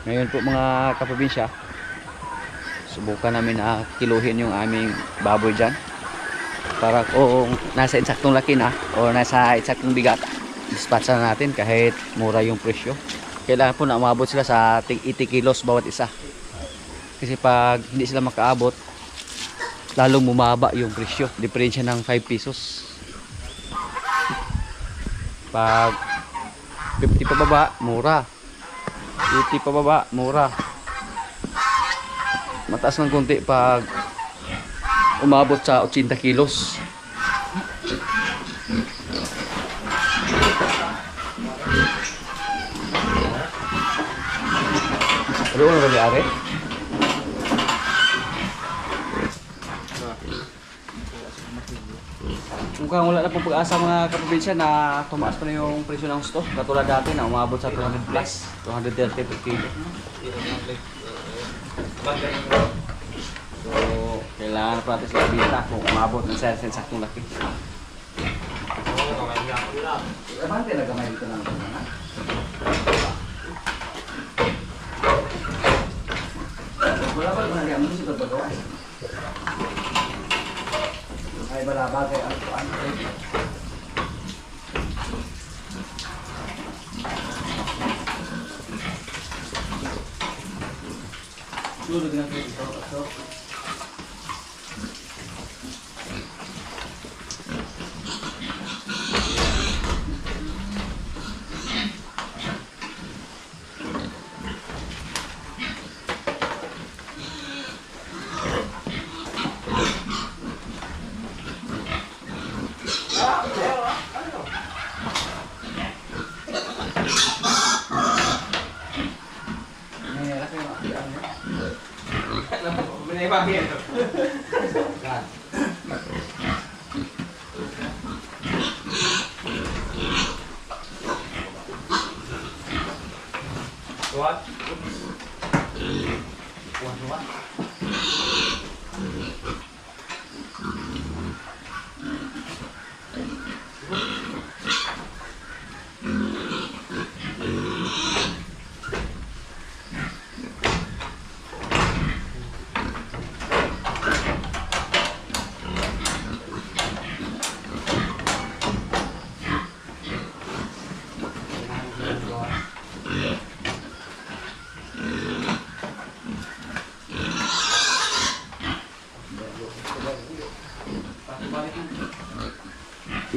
Ngayon po mga kaprobinsya, subukan namin na kiluhin yung aming baboy dyan. Para kung nasa eksaktong laki na o nasa eksaktong bigat, dispatch na natin kahit mura yung presyo. Kailangan po na umabot sila sa 80 kilos bawat isa. Kasi pag hindi sila makaabot, lalong bumaba yung presyo. Diferensya ng 5 pesos. Pag 50 pababa, mura. 80 pababa, mura. Mataas ng konti pag umabot sa 80 kilos. Ano na nangyari? Mukhang wala na pong pag-asa mga kaprobinsya na tumaas pa na yung presyo ng gusto. Katulad dati na umabot sa 200 plus, 230 per kilo. So, kailangan pa natin sila bita kung umabot ng saktong laki. Abante na gamay dito lang. Wala ba naman ang musik at bagawa? Ay balaba kay ano. Dulu dengan itu. What? What?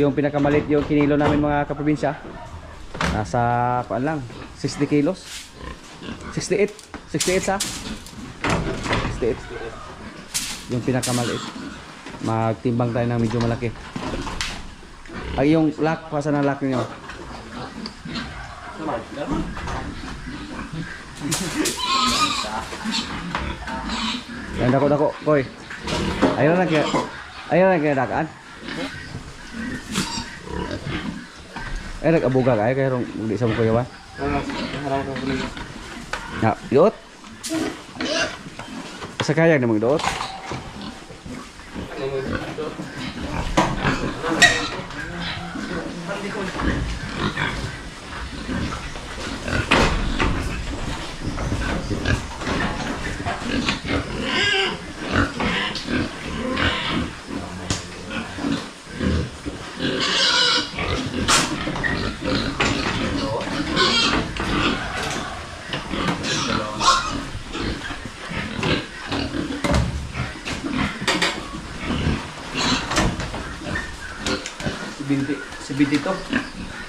Yung pinakamalit yung kinilo namin mga kaprobinsya, nasa kuan lang 60 kilos, 68 sa 68 yung pinakamalit. Magtimbang tayo ng medyo malaki. Ay yung lock, pasan ang lock niyo. Yan dako koy. Ayaw na kaya dakaan. Nag-abuga kayo kaya hindi sa mga kuyawan? Ya, doot? Sa kayag na mag-doot? Si Binti to.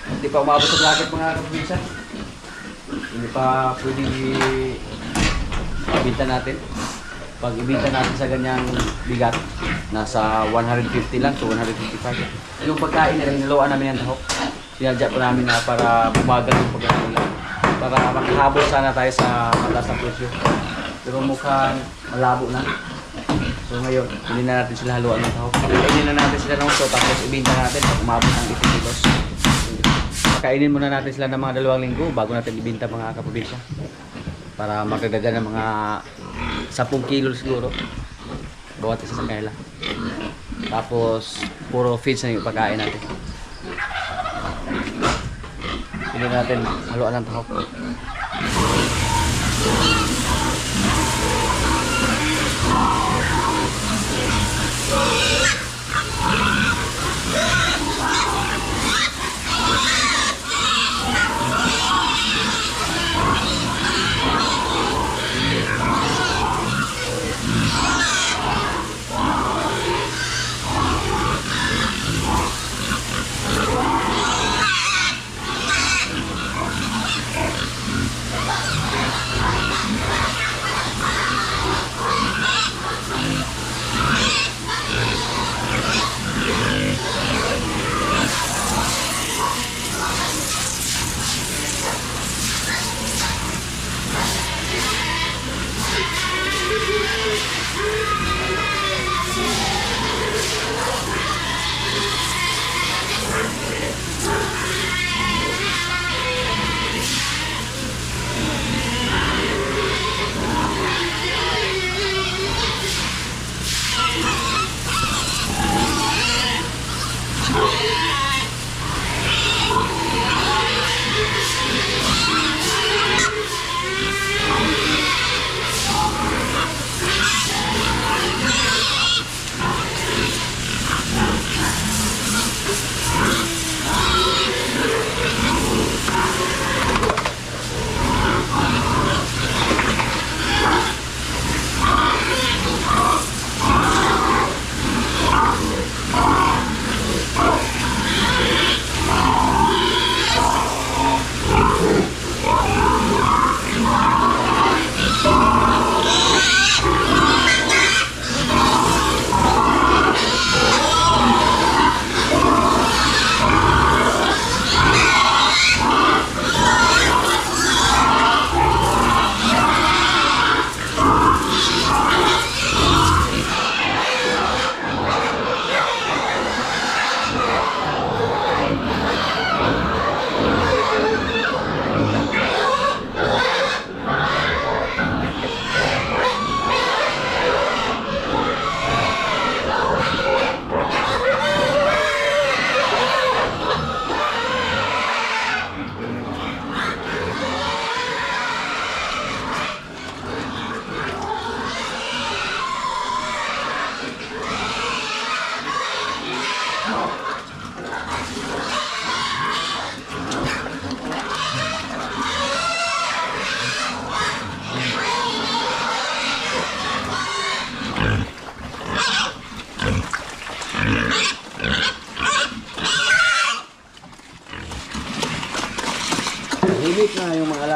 Hindi pa umabot sa bracket mga kaprobinsya. Hindi pa pwede ibenta natin. Pag ibenta natin sa ganyang bigat, nasa 150 lang to 155. Yung pagkain nila, hinaluan namin ang tahok. Sinadya po namin na para bumagal yung pagkain nila. Para makahabol sana tayo sa mataas na presyo. Pero mukhang malabo na. So ngayon, hindi na natin sila haluan ng tahok. Kainin na natin sila ng uso, tapos ibenta natin pag umabot ng 80 kilos. Kainin muna natin sila ng mga 2 linggo bago natin ibenta mga kaprobinsya. Para magdagdagan ng mga 10 kilo siguro. Bawat isa sa kanila. Tapos, puro feeds na yung pagkain natin. Hindi natin haluan ng tahok.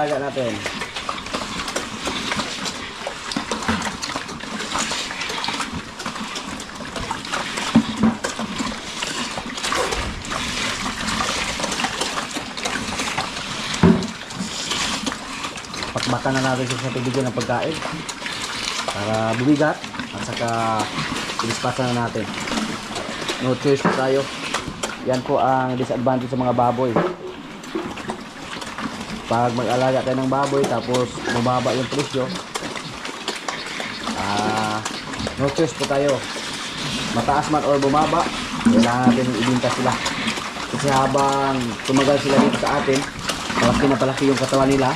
pag-alaga natin. Pakbakan na natin sa tubigyan ng pagkain para bumigat at saka ilispasan na natin. No choice po tayo. Yan po ang disadvantage sa mga baboy. Pag mag-alaga tayo ng baboy tapos bumaba yung presyo, no choice po tayo. Mataas man or bumaba, kailangan natin ibinta sila. Kasi habang tumagal sila dito sa atin, palaki na palaki yung katawan nila.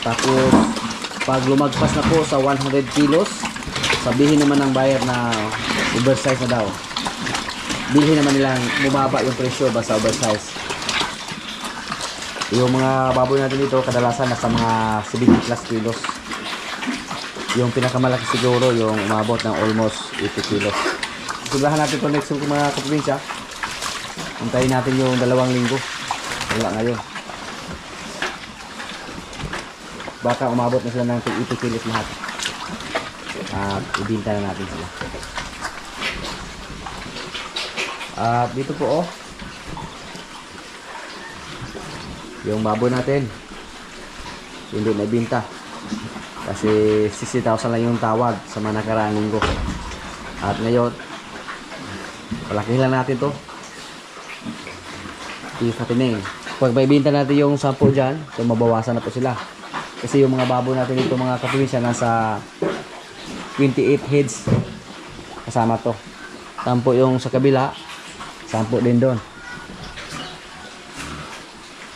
Tapos pag lumagpas na po sa 100 kilos, sabihin naman ng buyer na oversize na daw. Bilhin naman nilang bumaba yung presyo basta oversize. Yung mga baboy natin dito kadalasan nasa mga 70 plus kilos. Yung pinakamalaki siguro yung umabot ng almost 80 kilos. Subrahan natin ito next week mga kaprobinsya. Antayin natin yung 2 linggo. Wala ngayon. Baka umabot na sila ng 80 kilos lahat. At ibinta na natin sila. At dito po yung baboy natin hindi na ibinta kasi 60,000 lang yung tawag sa mga nakaraang linggo. At ngayon palakihin lang natin to i-fattening. Pag may ibinta natin yung 10 dyan, so mabawasan na po sila kasi yung mga baboy natin dito mga kaprobinsya nasa 28 heads kasama to. 10 yung sa kabila, 10 din doon.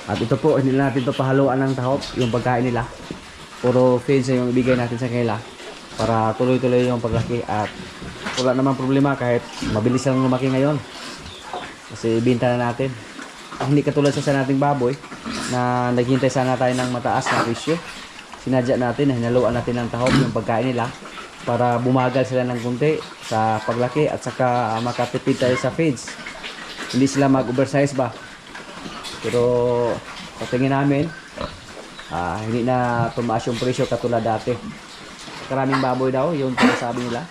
At ito po, hindi natin ito pahaluan ng tahop, yung pagkain nila. Puro feeds yung ibigay natin sa kanila para tuloy-tuloy yung paglaki. At wala namang problema kahit mabilis lang lumaki ngayon. Kasi ibinta na natin. Hindi katulad sa nating baboy na naghintay sana tayo ng mataas na presyo. Sinadya natin, hinaluan natin ng tahop yung pagkain nila para bumagal sila ng kunti sa paglaki at saka makatipid tayo sa feeds. Hindi sila mag-oversize ba? Pero sa tingin namin hindi na tumaas yung presyo katulad dati. Karaming baboy daw yung sabi nila,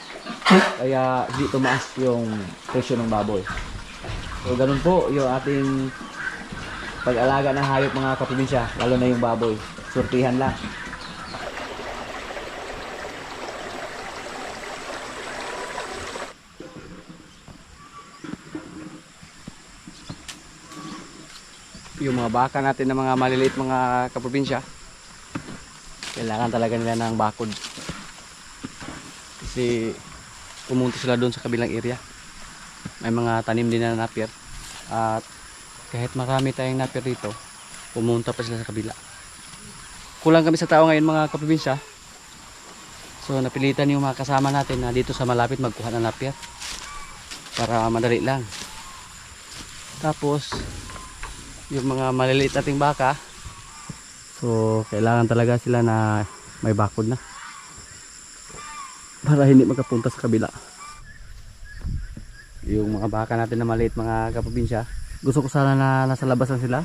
kaya hindi tumaas yung presyo ng baboy. So ganun po yung ating pag-alaga ng hayop mga kaprobinsya, lalo na yung baboy. Surtihan lang. Yung mga baka natin na mga maliliit mga kaprobinsya, kailangan talaga nila ng bakod kasi pumunta sila doon sa kabilang area. May mga tanim din na napier at kahit marami tayong napier dito, pumunta pa sila sa kabila. Kulang kami sa tao ngayon mga kaprobinsya, so napilitan yung mga kasama natin na dito sa malapit magkuha ng napier para madali lang. Tapos yung mga maliliit nating baka, so kailangan talaga sila na may bakod na para hindi magkapunta sa kabila. Yung mga baka natin na maliit mga kaprobinsya, gusto ko sana na nasa labas lang sila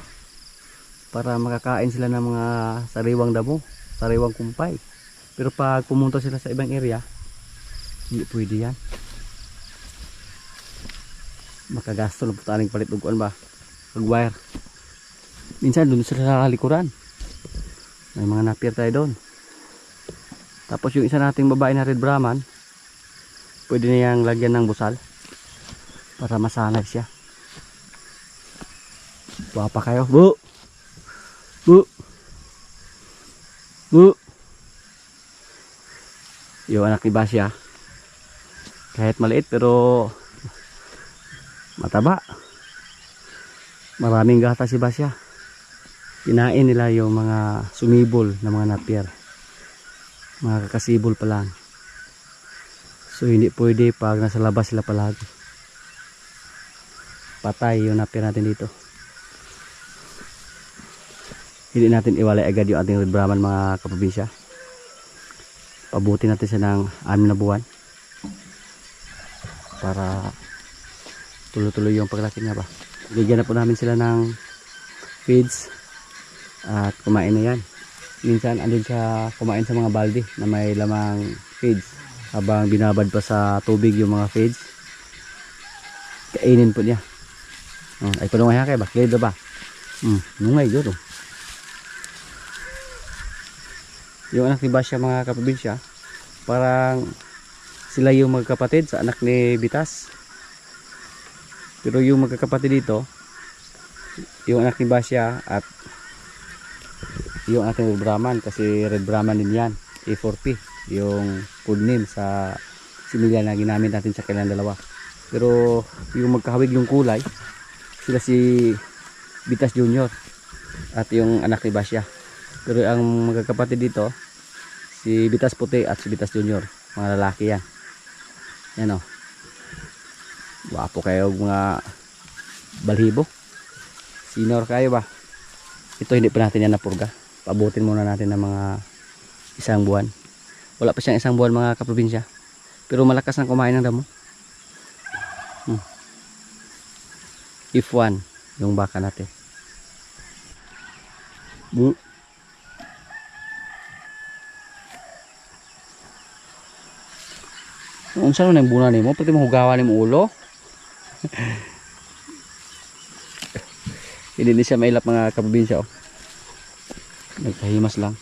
para makakain sila ng mga sariwang damo, sariwang kumpay. Pero pag pumunta sila sa ibang area, hindi pwede yan. Makagasto lang po taning palit uguan ba, pag-wire. Minsan doon sila sa likuran, may mga napier tayo doon. Tapos yung isa nating babae na red Brahman, pwede na yang lagyan ng busal para masanay siya. Buha pa kayo, bu bu bu. Yung anak ni Basya, kahit maliit pero mataba, maraming gata si Basya. Kinain nila yung mga sumibol na mga napier, mga kakasibol pa lang. So hindi pwede pag nasa labas sila palagi. Patay yung napier natin dito. Hindi natin iwalay agad yung ating red Brahman mga kaprobinsya. Pabuti natin siya ng 6 na buwan para tuloy-tuloy yung paglaki niya ba. Bigyan na po namin sila ng feeds at kumain na yan. Minsan andun siya kumain sa mga balde na may lamang feeds. Habang binabad pa sa tubig yung mga feeds, kainin po niya. Ay panungay ha kay bakle do ba? Nungay do. Yung anak ni Basya mga kaprobinsya, parang sila yung magkapatid sa anak ni Bitas. Pero yung magkakapatid dito, yung anak ni Basya at yung anak ni Red Brahman, kasi Red Brahman din yan, A4P, yung food name sa similya na ginamit natin sa kanilang dalawa. Pero yung magkahawig yung kulay, sila si Bitas Junior at yung anak ni Basya. Pero ang magkakapatid dito, si Bitas Puti at si Bitas Junior, mga lalaki yan. Yan o. Wapo kayo mga balhibo. Senior kayo ba? Ito hindi pa natin yan napurga. Pabutin muna natin ng mga isang buwan. Wala pa siyang isang buwan mga kaprobinsya. Pero malakas ang kumain ng damo. If one, yung baka natin. Unsa man ang buna nimo? Pati mahugawan nimo ulo. Hindi ni siya mailap mga kaprobinsya oh. Nagpahimas lang.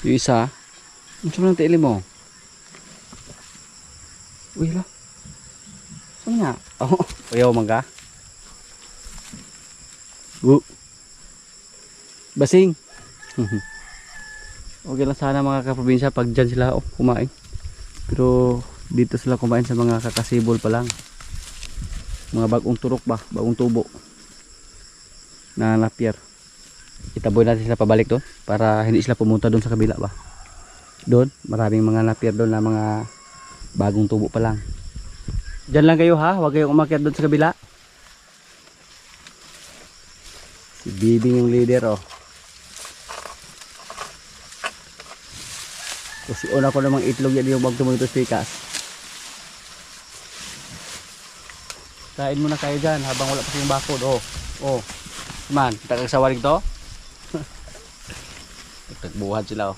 Yung isa, unsa man ang tiili mo? Uy la. Saan nga? Oh, uyaw man ka. Basing. Okay lang sana mga kaprobinsya pag dyan sila kumain. Pero dito sila kumain sa mga kakasibol pa lang. Mga bagong turok ba? Bagong tubo na napier. Itaboy natin sila pabalik doon para hindi sila pumunta doon sa kabila ba. Doon, maraming mga napier doon na mga bagong tubo pa lang. Diyan lang kayo ha, huwag kayong umakyat doon sa kabila. Si Bibing yung leader oh. Kasi una ko namang itlog yan yung magtumulitos pikas. Kain muna kayo dyan habang wala pa siyang bakod. Oh. Man, kita kang sawarig to. Nagbuhat sila oh.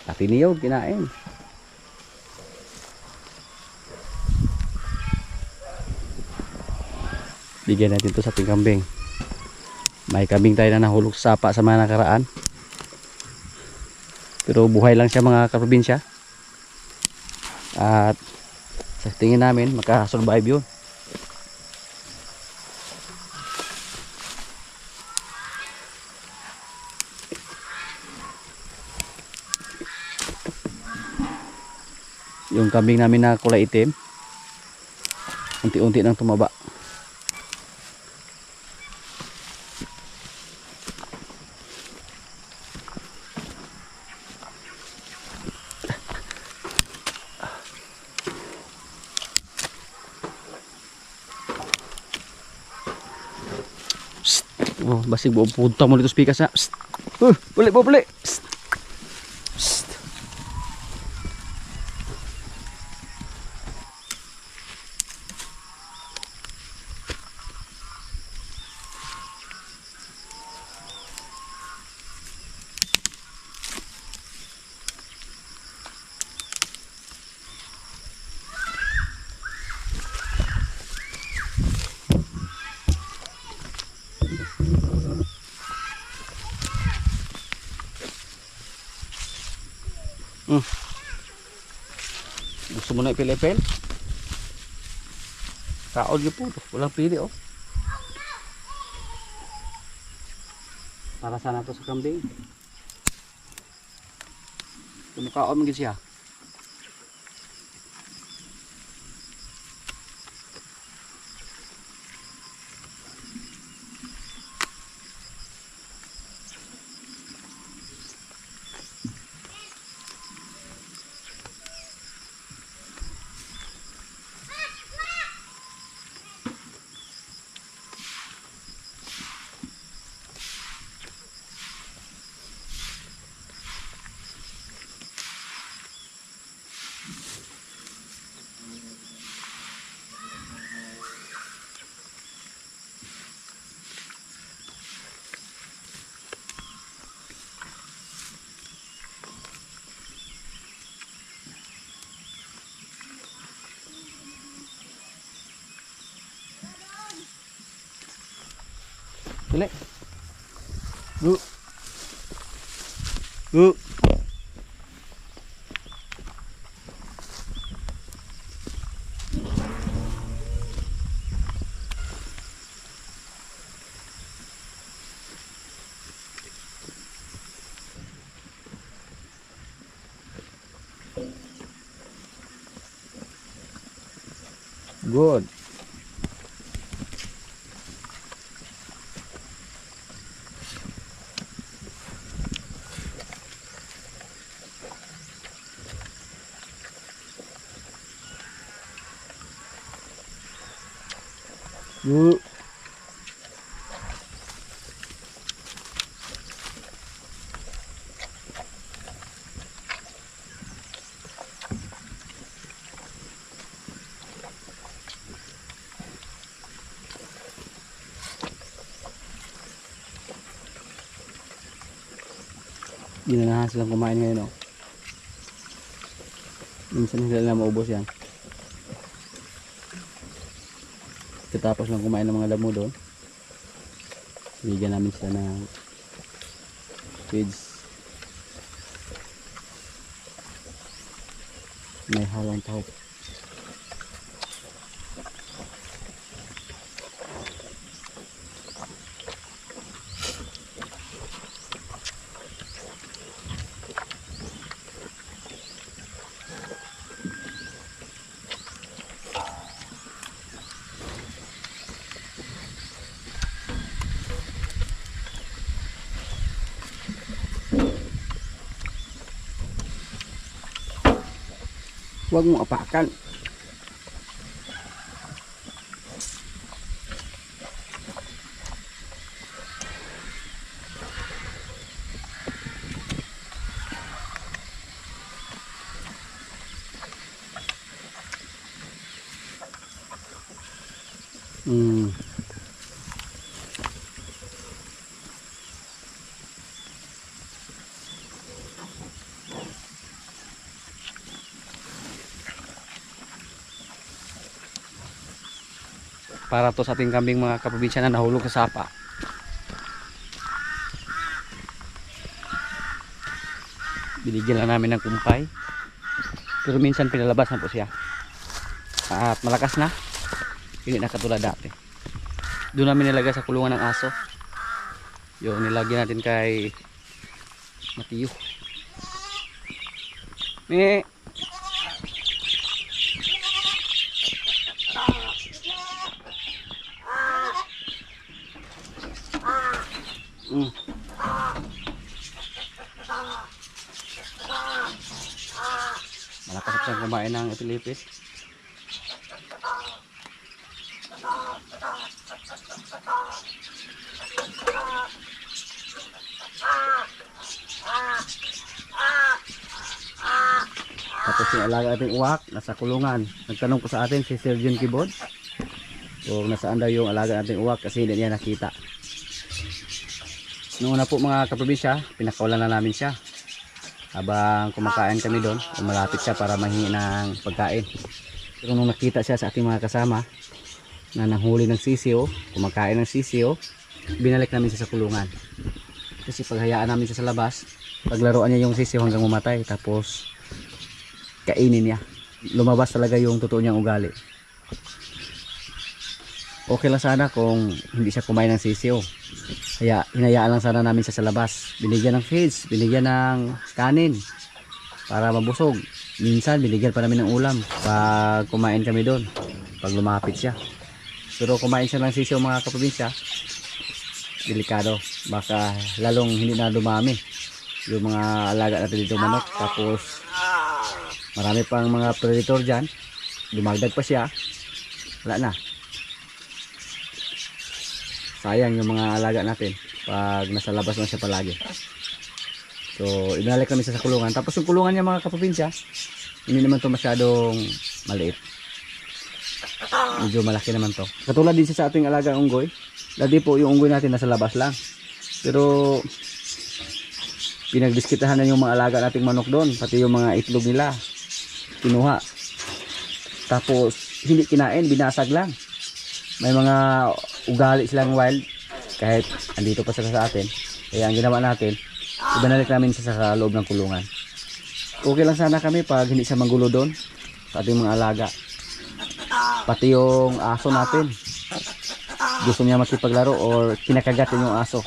Pati niyog, kinain. Bigyan natin to sa ating kambing. May kambing tayo na nahulog sa sapa sa mga nakaraan. Pero buhay lang siya mga kaprobinsya. At sa tingin namin makasurvive yun. Yung kambing namin na kulay itim, unti-unti nang tumaba. Oh, basig buong punta mo dito spikas na. Buli. Gusto mo na ipil-ipil? Kaon yun po. Walang pili oh. Para sana to sa kambing. Kumukaon mo siya. Dali. Go. Go. Good. Good. Ginanahan silang kumain ngayon, oh. Minsan hindi na maubos yan. Katapos lang kumain ng mga damo doon, bigyan namin sila ng feeds. May halong tahok. Huwag mong apakan. Para to sa ating kambing mga kaprobinsya na nahulog sa sapa. Binigyan lang namin ng kumpay, pero minsan pinalabas na po siya at malakas na, hindi na katulad dati. Doon namin nilagay sa kulungan ng aso, yung nilagyan natin kay Matiyo. Malakas siyang kumain ng epilipis. Tapos yung alaga ating uwak nasa kulungan. Nagtanong po sa atin si Sir John Kibod kung nasaan daw yung alaga nating uwak kasi hindi niya nakita. Noong una po mga kaprobinsya, pinakawalan na namin siya habang kumakain kami doon, malapit siya para mahingi ng pagkain. Pero nung nakita siya sa ating mga kasama na nanghuli ng sisiyo, kumakain ng sisiyo, binalik namin siya sa kulungan. Kasi paghayaan namin siya sa labas, paglaruan niya yung sisiyo hanggang mamatay, tapos kainin niya. Lumabas talaga yung totoo niyang ugali. Okay lang sana kung hindi siya kumain ng sisiyo. Kaya hinayaan lang sana namin siya sa labas. Binigyan ng feeds, binigyan ng kanin para mabusog. Minsan binigyan pa namin ng ulam pag kumain kami doon, pag lumapit siya. Pero kumain siya ng sisiyo mga kaprobinsya, delikado. Baka lalong hindi na dumami yung mga alaga natin dito manok. Tapos marami pang mga predator dyan, dumagdag pa siya, wala na. Sayang yung mga alaga natin pag nasa labas na siya palagi. So ibalik kami sa kulungan. Tapos yung kulungan niya mga kaprobinsya, hindi naman to masyadong maliit, medyo malaki naman to. Katulad din siya sa ating alagang unggoy. Dati po yung unggoy natin nasa labas lang, pero pinagdiskitahan na yung mga alaga nating manok doon, pati yung mga itlog nila kinuha, tapos hindi kinain, binasag lang. May mga ugali silang wild kahit andito pa sila sa atin. Kaya ang ginawa natin, ibinalik namin siya sa loob ng kulungan. Okay lang sana kami pag hindi siya manggulo doon sa ating mga alaga. Pati yung aso natin, gusto niya makipaglaro or kinakagatin yung aso.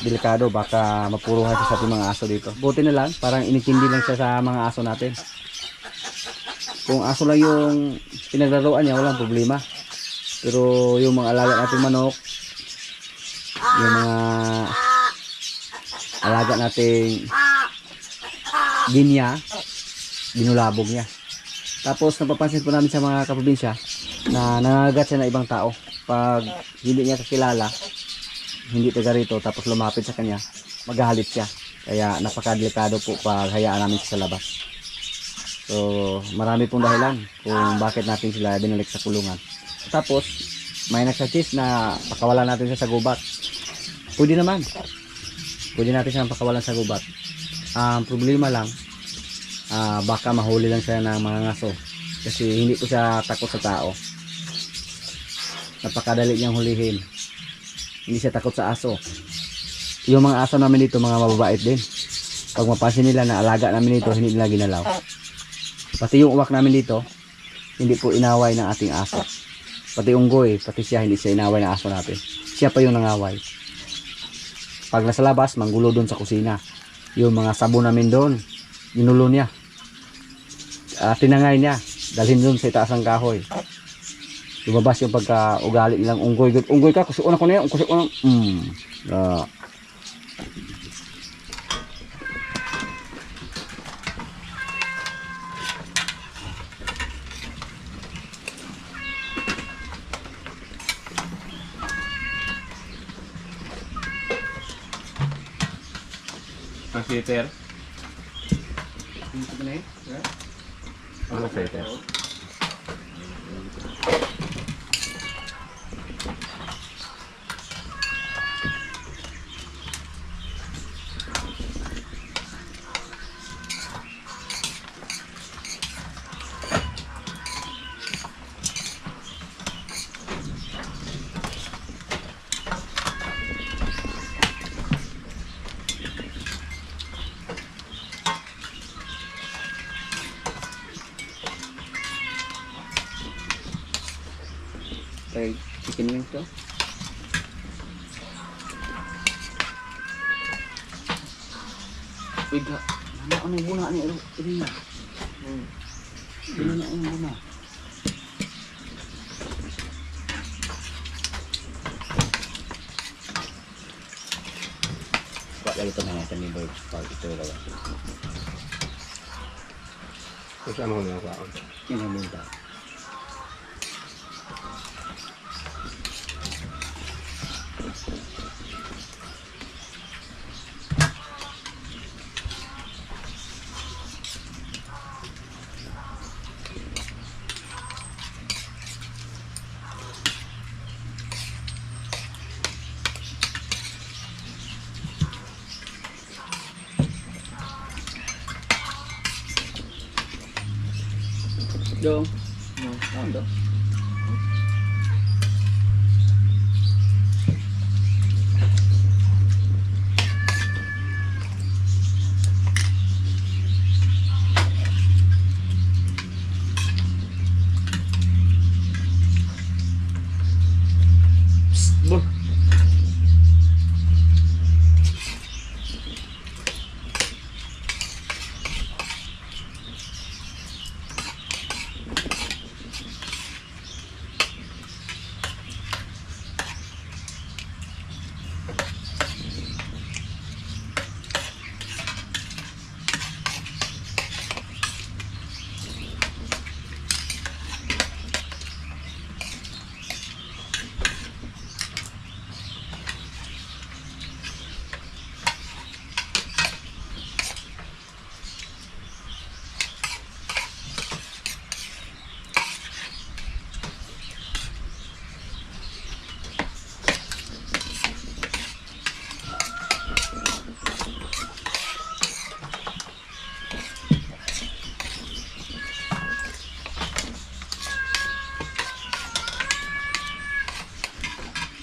Delikado, baka mapuruhan siya sa ating mga aso dito. Buti na lang, parang inikindi lang siya sa mga aso natin. Kung aso lang yung pinaglaruan niya, walang problema. Pero yung mga alaga natin manok, yung mga alaga nating ginya, binulabog niya. Tapos napapansin po namin sa mga kaprobinsya na nangagat siya ng ibang tao. Pag hindi niya kakilala, hindi taga rito, tapos lumapit sa kanya, maghahalit siya. Kaya napakadelikado po pag hayaan namin siya sa labas. So marami pong dahilan kung bakit natin sila binalik sa kulungan. Tapos may nagsuggest na pakawalan natin siya sa gubat. Pwede naman. Pwede natin siyang pakawalan sa gubat. Ang problema lang, baka mahuli lang siya ng mga ngaso. Kasi hindi ko siya takot sa tao. Napakadali niyang hulihin. Hindi siya takot sa aso. Yung mga aso namin dito, mga mababait din. Pag mapansin nila na alaga namin dito, hindi nila ginalaw. Pati yung uwak namin dito, hindi po inaway ng ating aso. Pati unggoy, pati siya, hindi siya inaway ng aso natin. Siya pa yung nangaway. Pag nasa labas, manggulo doon sa kusina. Yung mga sabon namin doon, ginulo niya. Tinangay niya, dalhin doon sa itaas ng kahoy. Lumabas yung pagka-ugali nilang unggoy. Unggoy ka, kusuunan ko na yan. Kusuunan. Consider. Ano filter? Fried chicken wings to. Wait ka. Ano yung buna niya? Ini na. Ini na yung buna. Wala ito na natin ni Bird Park. Ito lang. Terus ano na ako? Ini ang buna. Dong. No, dong.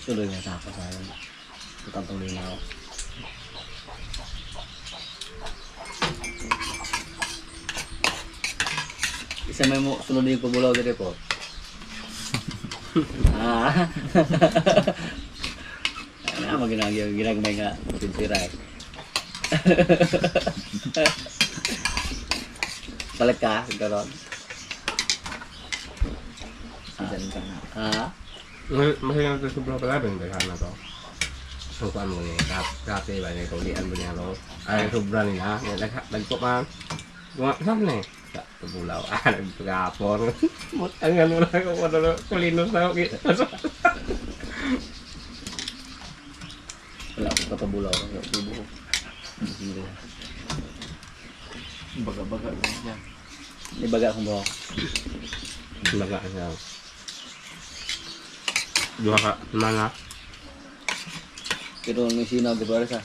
Tuloy na tapos sa akin. Tutang tuloy na ako. Isa may mo, sunod yung pabulaw dito po. Ah. Ano ginagmay nga pinsiray. Palit ka, gano'n. Season ka na. Ha? Masaya na ito sobra pala rin. Daghan na to. Kung saan mo niya. Kati ba niya. Kaulian mo niya to. Ay, sobra niya. Nagpo ka. Saan na eh? Sa Bulaw. Nagpagapon. Mutangan mo lang kung ano. Kulinos na ako. Wala akong kapabulaw. Wala akong buho. Baga-baga lang yan. May baga akong buho. Baga siya. Dua ka. Mana. Pero may sinaw, di ba sa?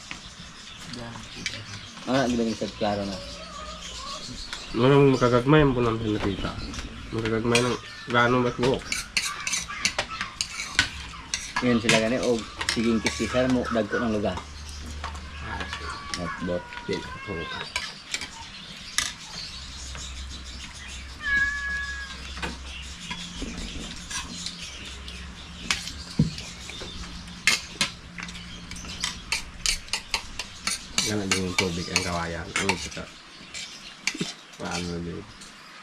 Yan. Ano, ginagin sa klaro na. Walang makagagmay mo lang nakita. Makagagmay ng gano'ng mas buhok. Ngayon sila gani, o siging kiskisan mo, dagko ng lugar. Bot. Di ko. Ganun din yung tubig ang kawayan. Ano ito? Paano na din?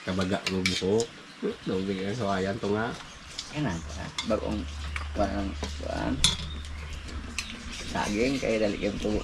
Kabaga ng buhok. Tubig ang kawayan. Ito nga. Yan na, bagong, parang, saging, kaya dali kayo tubo.